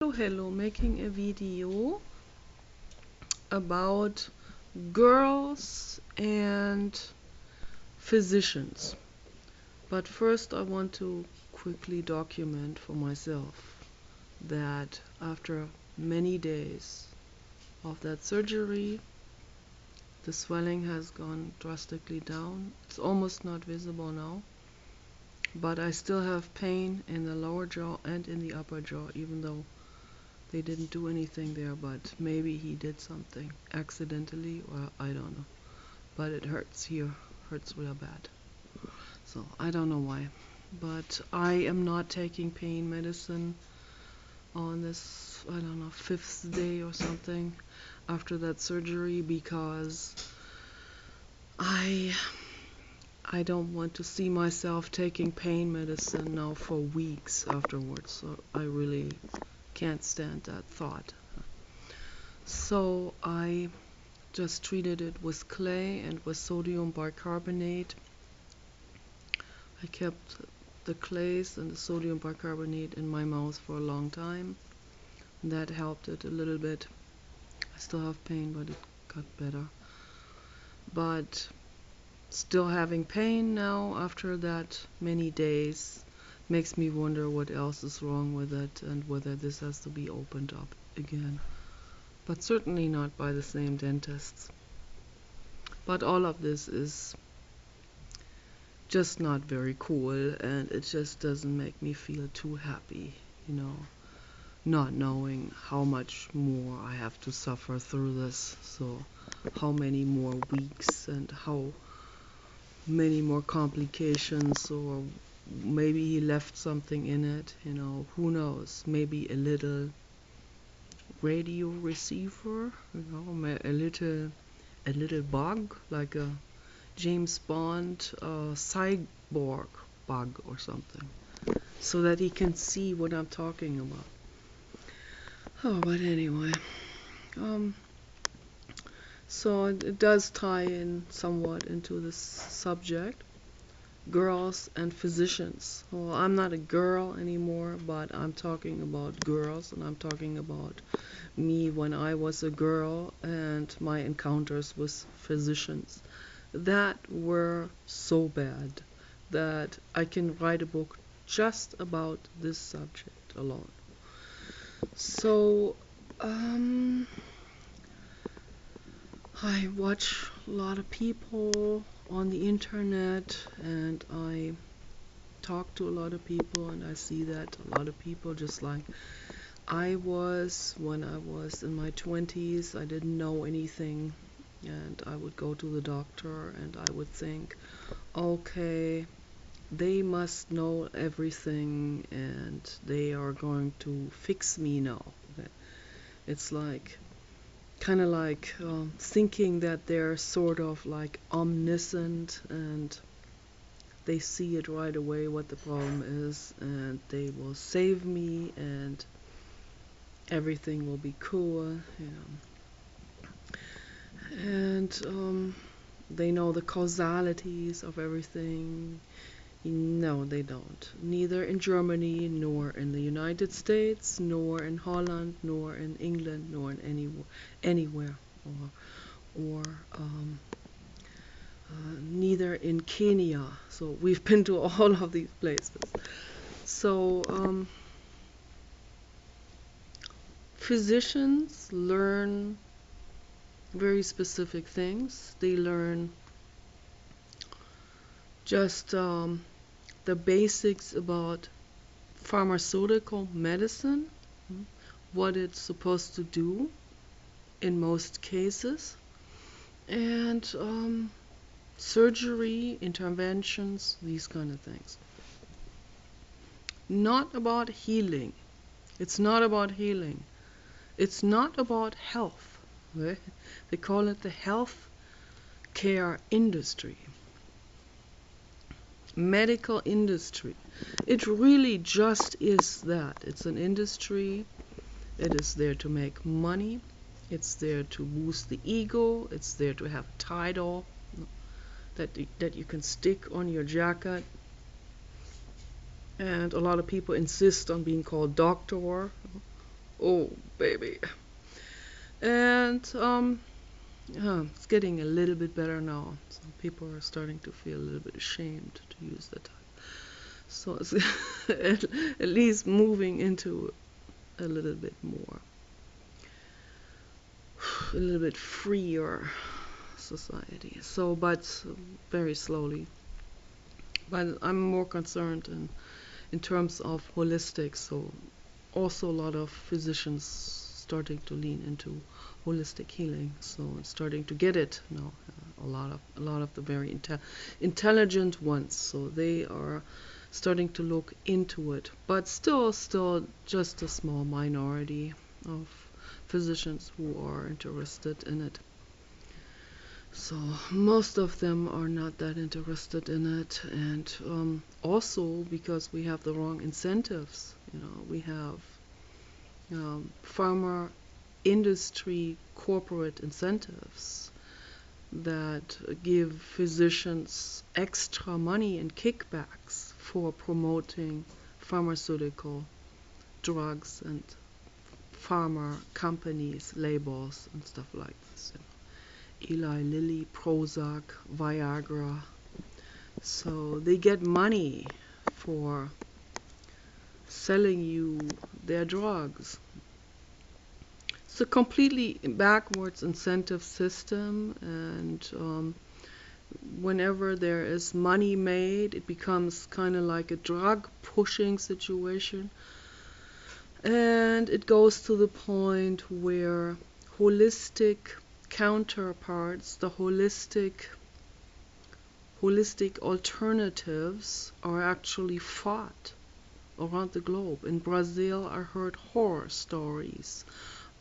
Hello, making a video about girls and physicians. But first I want to quickly document for myself that after many days of that surgery, the swelling has gone drastically down. It's almost not visible now, but I still have pain in the lower jaw and in the upper jaw, even though they didn't do anything there, but maybe he did something accidentally, or I don't know. But it hurts here, hurts real bad. So I don't know why. But I am not taking pain medicine on this, I don't know, 5th day or something after that surgery, because I don't want to see myself taking pain medicine now for weeks afterwards. So I really can't stand that thought. So I just treated it with clay and with sodium bicarbonate. I kept the clays and the sodium bicarbonate in my mouth for a long time. That helped it a little bit. I still have pain, but it got better. But still having pain now after that many days makes me wonder what else is wrong with it and whether this has to be opened up again. But certainly not by the same dentists. But all of this is just not very cool, and it just doesn't make me feel too happy, not knowing how much more I have to suffer through this. So how many more weeks and how many more complications, or maybe he left something in it, who knows, maybe a little radio receiver, a little bug, like a James Bond cyborg bug or something, so that he can see what I'm talking about. Oh, but anyway, so it does tie in somewhat into this subject, girls and physicians. Well, I'm not a girl anymore, but I'm talking about girls, and I'm talking about me when I was a girl and my encounters with physicians that were so bad that I can write a book just about this subject alone. So I watch a lot of people on the internet, and I talk to a lot of people, and I see that a lot of people, just like I was when I was in my 20s, I didn't know anything, and I would go to the doctor and I would think, okay, they must know everything and they are going to fix me now. It's like kind of like thinking that they're sort of like omniscient, and they see it right away what the problem is, and they will save me and everything will be cool, and they know the causalities of everything. No, they don't. Neither in Germany, nor in the United States, nor in Holland, nor in England, nor in anywhere, or neither in Kenya. So we've been to all of these places. So physicians learn very specific things. They learn just the basics about pharmaceutical medicine, what it's supposed to do in most cases, and surgery, interventions, these kind of things. Not about healing. It's not about healing. It's not about health. They call it the health care industry. Medical industry. It really just is that. It's an industry. It is there to make money. It's there to boost the ego. It's there to have a title that you can stick on your jacket. And a lot of people insist on being called doctor Oh, baby. And yeah, it's getting a little bit better now. Some people are starting to feel a little bit ashamed to use that type. So it's at least moving into a little bit more, a little bit freer society. So, but very slowly. But I'm more concerned in terms of holistic. So also a lot of physicians starting to lean into holistic healing. So it's starting to get it now. A lot of the very intelligent ones. So they are starting to look into it, but still just a small minority of physicians who are interested in it. So most of them are not that interested in it, and also because we have the wrong incentives. We have pharma industry corporate incentives that give physicians extra money and kickbacks for promoting pharmaceutical drugs and pharma companies, labels, and stuff like this. Eli Lilly, Prozac, Viagra. So they get money for selling you their drugs. It's a completely backwards incentive system, and whenever there is money made, it becomes kind of like a drug pushing situation. And it goes to the point where holistic counterparts, the holistic alternatives are actually fought around the globe. In Brazil, I heard horror stories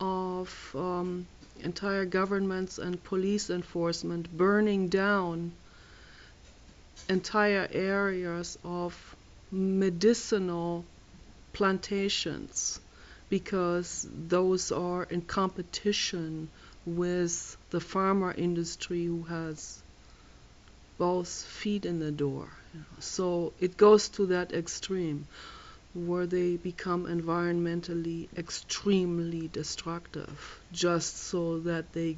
of entire governments and police enforcement burning down entire areas of medicinal plantations because those are in competition with the pharma industry who has both feet in the door. So it goes to that extreme where they become environmentally extremely destructive just so that they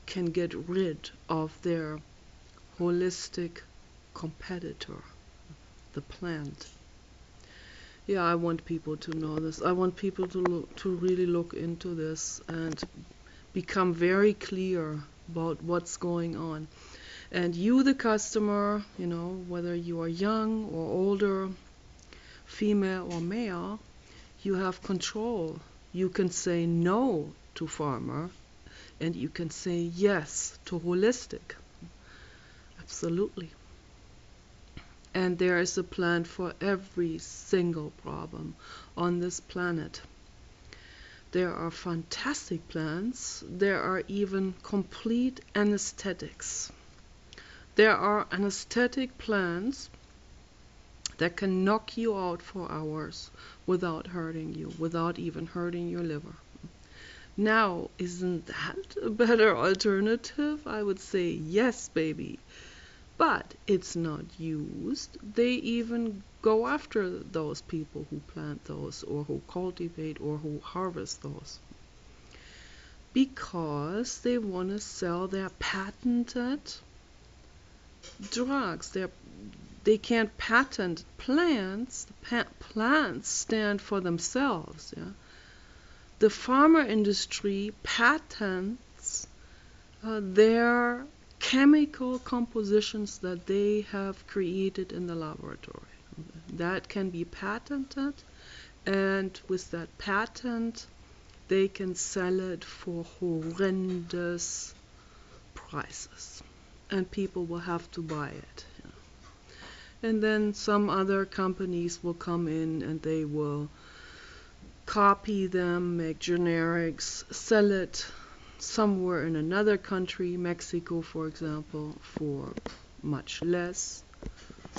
can get rid of their holistic competitor, the plant. Yeah, I want people to know this. I want people to really look into this and become very clear about what's going on. And you, the customer, whether you are young or older, female or male, you have control. You can say no to pharma, and you can say yes to holistic. Absolutely. And there is a plan for every single problem on this planet. There are fantastic plans. There are even complete anesthetics. There are anesthetic plans that can knock you out for hours without hurting you, without even hurting your liver. Now, isn't that a better alternative? I would say yes, baby. But it's not used. They even go after those people who plant those or who cultivate or who harvest those because they want to sell their patented drugs. They can't patent plants. Plants stand for themselves. Yeah? The pharma industry patents their chemical compositions that they have created in the laboratory. That can be patented, and with that patent, they can sell it for horrendous prices, and people will have to buy it. And then some other companies will come in and they will copy them, make generics, sell it somewhere in another country, Mexico for example, for much less,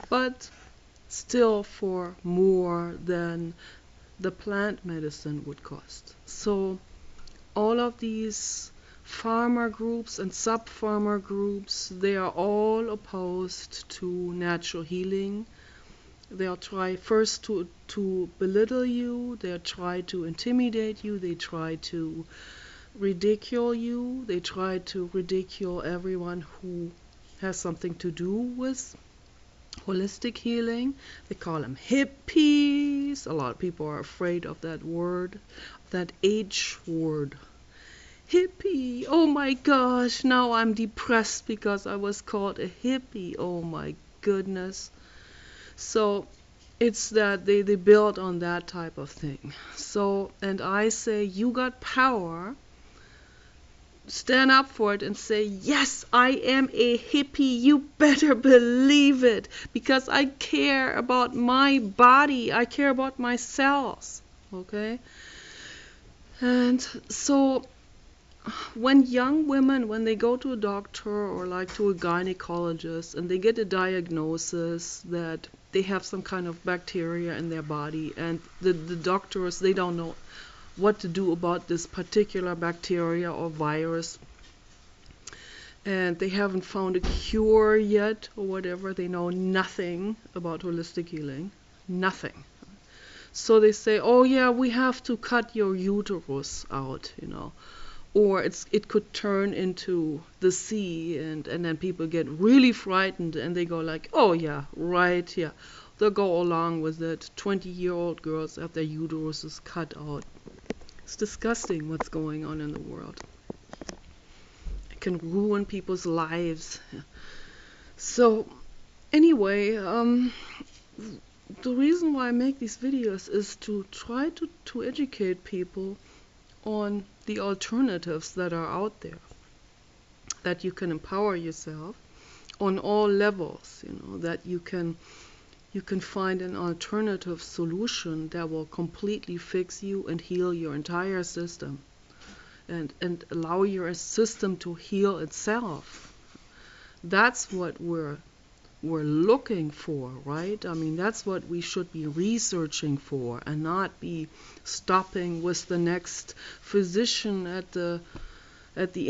but still for more than the plant medicine would cost. So all of these farmer groups and sub-farmer groups, they are all opposed to natural healing. They'll try first to to belittle you, they try to intimidate you, they try to ridicule you, they try to ridicule everyone who has something to do with holistic healing. They call them hippies. A lot of people are afraid of that word, that H word. Hippie. Oh my gosh, now I'm depressed because I was called a hippie. Oh my goodness. So it's that they build on that type of thing. So, and I say, you got power. Stand up for it and say, yes, I am a hippie. You better believe it, because I care about my body. I care about my cells. Okay? And so when young women, when they go to a doctor or like to a gynecologist and they get a diagnosis that they have some kind of bacteria in their body, and the doctors, they don't know what to do about this particular bacteria or virus, and they haven't found a cure yet or whatever, they know nothing about holistic healing, nothing. So they say, oh yeah, we have to cut your uterus out, or it could turn into the sea, and then people get really frightened and they go like, oh yeah, right, yeah. They'll go along with it. 20-year-old girls have their uteruses cut out. It's disgusting what's going on in the world. It can ruin people's lives. So anyway, the reason why I make these videos is to try to educate people on the alternatives that are out there, that you can empower yourself on all levels, that you can find an alternative solution that will completely fix you and heal your entire system, and allow your system to heal itself. That's what we're looking for, right? I mean, that's what we should be researching for, and not be stopping with the next physician at the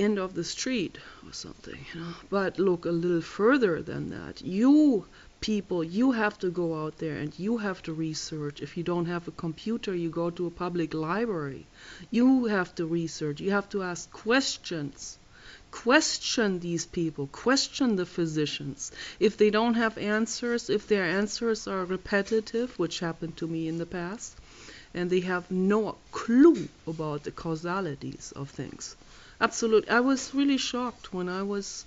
end of the street or something, But look a little further than that. You people, you have to go out there and you have to research. If you don't have a computer, you go to a public library. You have to research. You have to ask questions. Question these people, question the physicians. If they don't have answers, if their answers are repetitive, which happened to me in the past, and they have no clue about the causalities of things. Absolutely. I was really shocked when I was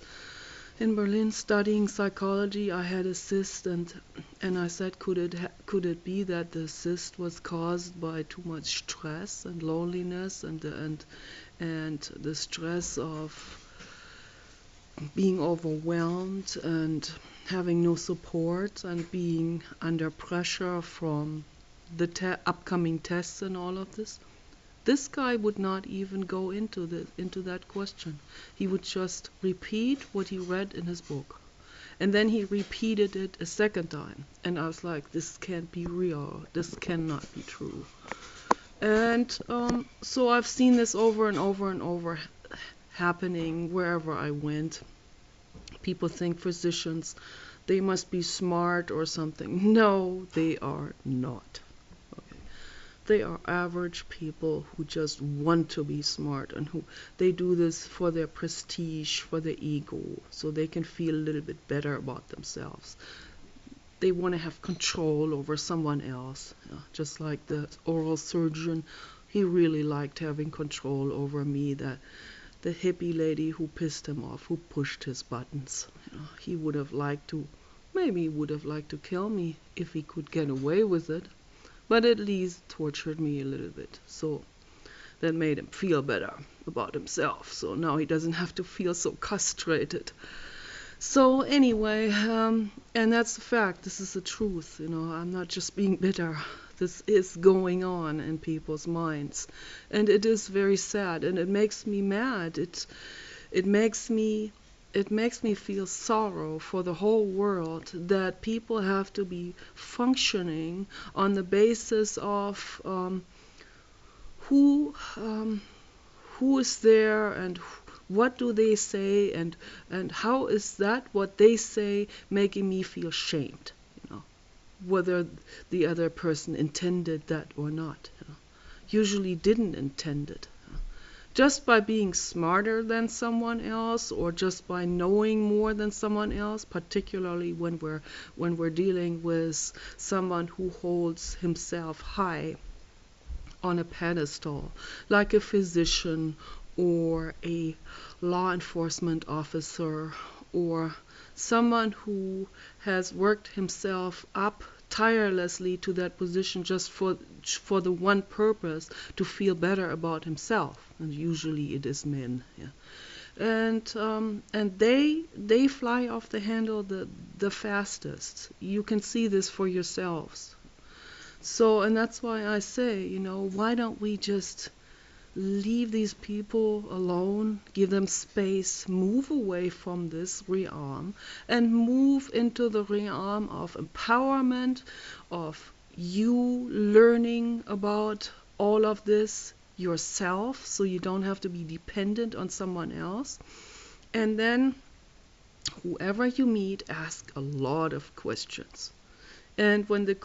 in Berlin studying psychology. I had a cyst, and I said, could it be that the cyst was caused by too much stress and loneliness and the stress of being overwhelmed and having no support and being under pressure from the upcoming tests and all of this? This guy would not even go into that question. He would just repeat what he read in his book. And then he repeated it a second time. And I was like, this can't be real. This cannot be true. And so I've seen this over and over and over happening wherever I went. People think physicians, they must be smart or something. No, they are not. Okay. They are average people who just want to be smart, and who they do this for their prestige, for their ego, so they can feel a little bit better about themselves. They want to have control over someone else, just like the oral surgeon. He really liked having control over me, that the hippie lady who pissed him off, who pushed his buttons. He would have liked to, maybe he would have liked to kill me if he could get away with it, but at least tortured me a little bit. So that made him feel better about himself. So now he doesn't have to feel so castrated. So anyway, and that's the fact. This is the truth. I'm not just being bitter. This is going on in people's minds, and it is very sad, and it makes me mad. It makes me feel sorrow for the whole world, that people have to be functioning on the basis of who is there, and what do they say, and how is that what they say making me feel shamed. whether the other person intended that or not. Usually didn't intend it. Just by being smarter than someone else, or just by knowing more than someone else, particularly when we're dealing with someone who holds himself high on a pedestal, like a physician or a law enforcement officer, or someone who has worked himself up tirelessly to that position just for the one purpose, to feel better about himself. And usually it is men. Yeah. And they fly off the handle the fastest. You can see this for yourselves. So, and that's why I say, why don't we just leave these people alone, give them space, move away from this realm, and move into the realm of empowerment, of you learning about all of this yourself, so you don't have to be dependent on someone else. And then whoever you meet, ask a lot of questions. And when the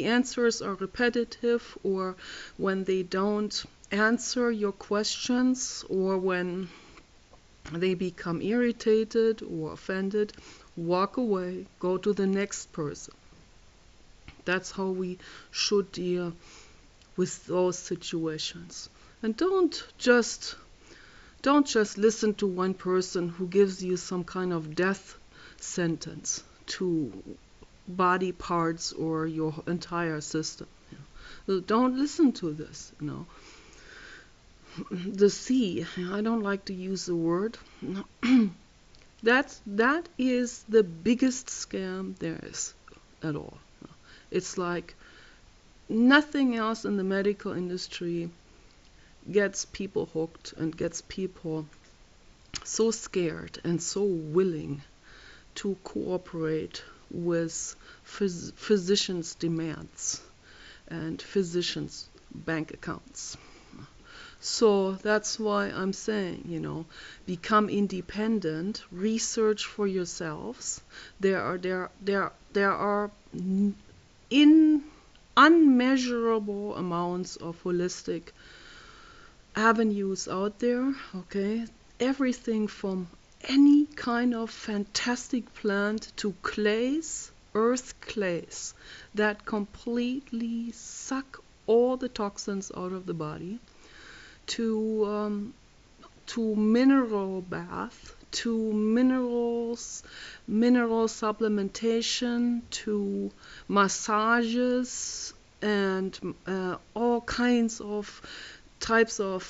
answers are repetitive, or when they don't answer your questions, or when they become irritated or offended, walk away, go to the next person. That's how we should deal with those situations. And don't just listen to one person who gives you some kind of death sentence to body parts or your entire system. Don't listen to this. The sea, I don't like to use the word. That is the biggest scam there is at all. It's like nothing else in the medical industry gets people hooked and gets people so scared and so willing to cooperate with physicians' demands and physicians' bank accounts. So that's why I'm saying, become independent, research for yourselves. There are unmeasurable amounts of holistic avenues out there, okay? Everything from any kind of fantastic plant to clays, earth clays, that completely suck all the toxins out of the body, to mineral bath, to mineral supplementation, to massages, and all kinds of types of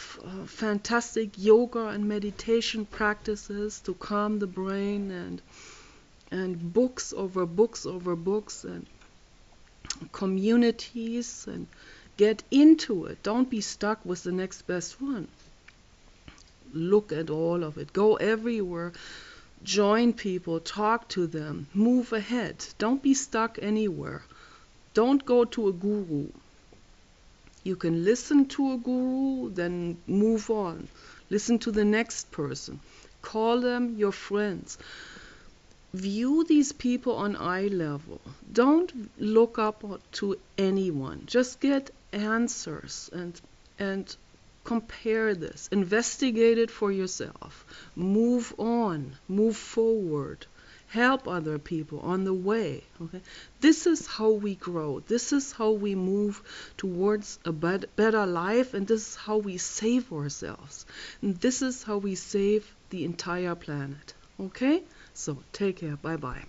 fantastic yoga and meditation practices to calm the brain, and books over books over books, and communities, and get into it. Don't be stuck with the next best one. Look at all of it. Go everywhere. Join people. Talk to them. Move ahead. Don't be stuck anywhere. Don't go to a guru. You can listen to a guru, then move on. Listen to the next person. Call them your friends. View these people on eye level. Don't look up to anyone. Just get answers and compare this. Investigate it for yourself. Move on. Move forward. Help other people on the way. Okay? This is how we grow. This is how we move towards a better life, and this is how we save ourselves. And this is how we save the entire planet. Okay? So take care. Bye-bye.